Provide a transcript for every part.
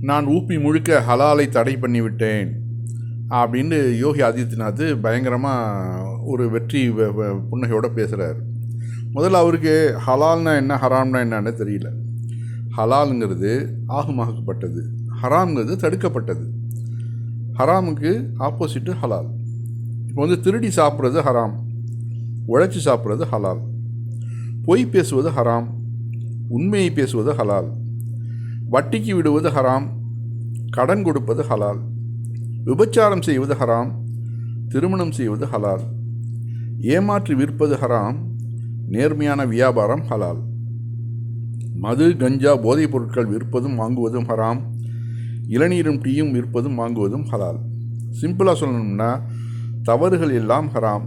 நான் ஊப்பி முழுக்க ஹலாலை தடை பண்ணிவிட்டேன் அப்படின்னு யோகி ஆதித்யநாத் பயங்கரமாக ஒரு வெற்றி புன்னகையோடு பேசுகிறார். முதல்ல அவருக்கு ஹலால்னா என்ன ஹராம்னா என்னன்னு தெரியல. ஹலாலுங்கிறது ஆகுமாக்கப்பட்டது, ஹராம்ங்கிறது தடுக்கப்பட்டது. ஹராமுக்கு ஆப்போசிட்டு ஹலால். இப்போ வந்து திருடி சாப்பிட்றது ஹராம், உழைச்சி சாப்பிட்றது ஹலால். பொய் பேசுவது ஹராம், உண்மையை பேசுவது ஹலால். வட்டிக்கு விடுவது ஹராம், கடன் கொடுப்பது ஹலால். விபச்சாரம் செய்வது ஹராம், திருமணம் செய்வது ஹலால். ஏமாற்றி விற்பது ஹராம், நேர்மையான வியாபாரம் ஹலால். மது, கஞ்சா, போதைப் பொருட்கள் விற்பதும் வாங்குவதும் ஹராம், இளநீரும் டீயும் விற்பதும் வாங்குவதும் ஹலால். சிம்பிளாக சொல்லணும்னா தவறுகள் எல்லாம் ஹராம்,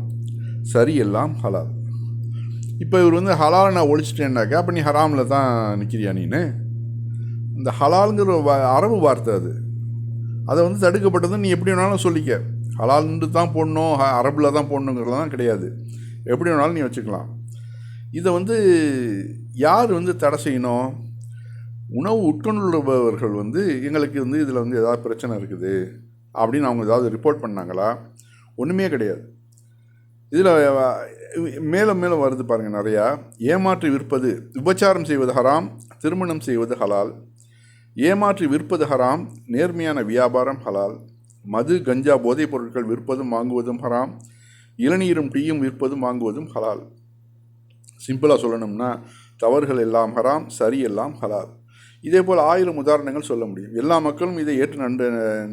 சரி எல்லாம் ஹலால். இப்போ இவர் வந்து ஹலாலை நான் ஒழிச்சிட்டேன்னாக்கா அப்போ நீ ஹராமில் தான் நிற்கிறியா நீன்னு? இந்த ஹலாலுங்கிற அரபு வார்த்தை அது, அதை வந்து தடுக்கப்பட்டது. நீ எப்படி வேணாலும் சொல்லிக்க, ஹலால்னு தான் போடணும், அரபில் தான் போடணுங்கிறதுலாம் கிடையாது. எப்படி வேணாலும் நீ வச்சுக்கலாம். இதை வந்து யார் வந்து தடை செய்யணும்? உணவு உட்கொண்டுள்ளவர்கள் வந்து எங்களுக்கு வந்து இதில் வந்து ஏதாவது பிரச்சனை இருக்குது அப்படின்னு அவங்க ஏதாவது ரிப்போர்ட் பண்ணாங்களா? ஒன்றுமே கிடையாது. இதில் மேலும் மேலும் வருது பாருங்கள் நிறையா. ஏமாற்றி விற்பது, விபச்சாரம் செய்வது ஹராம், திருமணம் செய்வது ஹலால். ஏமாற்றி விற்பது ஹராம், நேர்மையான வியாபாரம் ஹலால். மது, கஞ்சா, போதைப் பொருட்கள் விற்பதும் வாங்குவதும் ஹராம், இளநீரும் டீயும் விற்பதும் வாங்குவதும் ஹலால். சிம்பிளாக சொல்லணும்னா தவறுகள் எல்லாம் ஹராம், சரி எல்லாம் ஹலால். இதே போல் 1000 உதாரணங்கள் சொல்ல முடியும். எல்லா மக்களும் இதை ஏற்று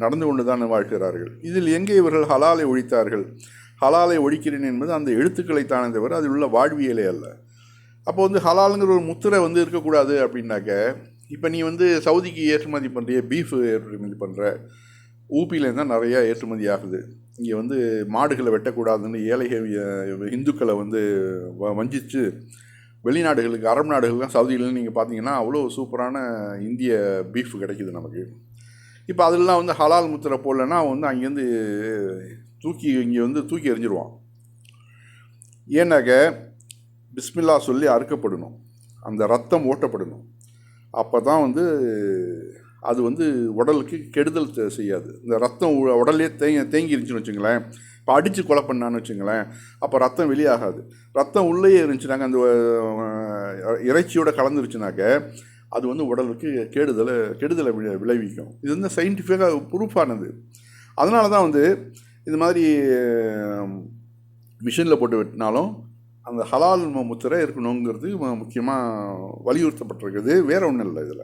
நடந்து கொண்டு தான் வாழ்கிறார்கள். இதில் எங்கே இவர்கள் ஹலாலை ஒழித்தார்கள்? ஹலாலை ஒழிக்கிறேன் என்பது அந்த எழுத்துக்களை தானே தவிர அதில் உள்ள வாழ்வியலே அல்ல. அப்போ வந்து ஹலாலுங்கிற ஒரு முத்திரை வந்து இருக்கக்கூடாது அப்படின்னாக்க, இப்போ நீ வந்து சவுதிக்கு ஏற்றுமதி பண்ணுறிய, பீஃப் ஏற்றுமதி பண்ணுற, ஊபியிலேருந்து தான் நிறையா ஏற்றுமதி ஆகுது. இங்கே வந்து மாடுகளை வெட்டக்கூடாதுன்னு ஏழைகள் இந்துக்களை வந்து வஞ்சித்து வெளிநாடுகளுக்கு, அரபு நாடுகளுக்கு, சவுதியிலன்னு நீங்கள் பார்த்தீங்கன்னா அவ்வளோ சூப்பரான இந்திய பீஃப் கிடைக்கிது நமக்கு. இப்போ அதெல்லாம் வந்து ஹலால் முத்திரை போடலன்னா வந்து அங்கேருந்து இங்கே வந்து தூக்கி எறிஞ்சிடுவான். ஏன்னாக்க பிஸ்மில்லா சொல்லி அறுக்கப்படணும், அந்த ரத்தம் ஓட்டப்படணும். அப்போ தான் வந்து அது வந்து உடலுக்கு கெடுதல் செய்யாது. இந்த ரத்தம் உடலே தேங்கி இருந்துச்சுன்னு வச்சுங்களேன், இப்போ அடித்து கொலை பண்ணான்னு வச்சுங்களேன், அப்போ ரத்தம் வெளியாகாது. ரத்தம் உள்ளேயே இருந்துச்சுனாக்க, அந்த இறைச்சியோடு கலந்துருச்சுனாக்க அது வந்து உடலுக்கு கெடுதலை விளைவிக்கும். இது வந்து சயின்டிஃபிக்காக ப்ரூஃபானது. அதனால தான் வந்து இது மாதிரி மிஷினில் போட்டு வெட்டினாலும் அந்த ஹலால் முத்திரை இருக்கணுங்கிறது முக்கியமாக வலியுறுத்தப்பட்டிருக்குது. வேறு ஒன்றும் இல்லை இதில்.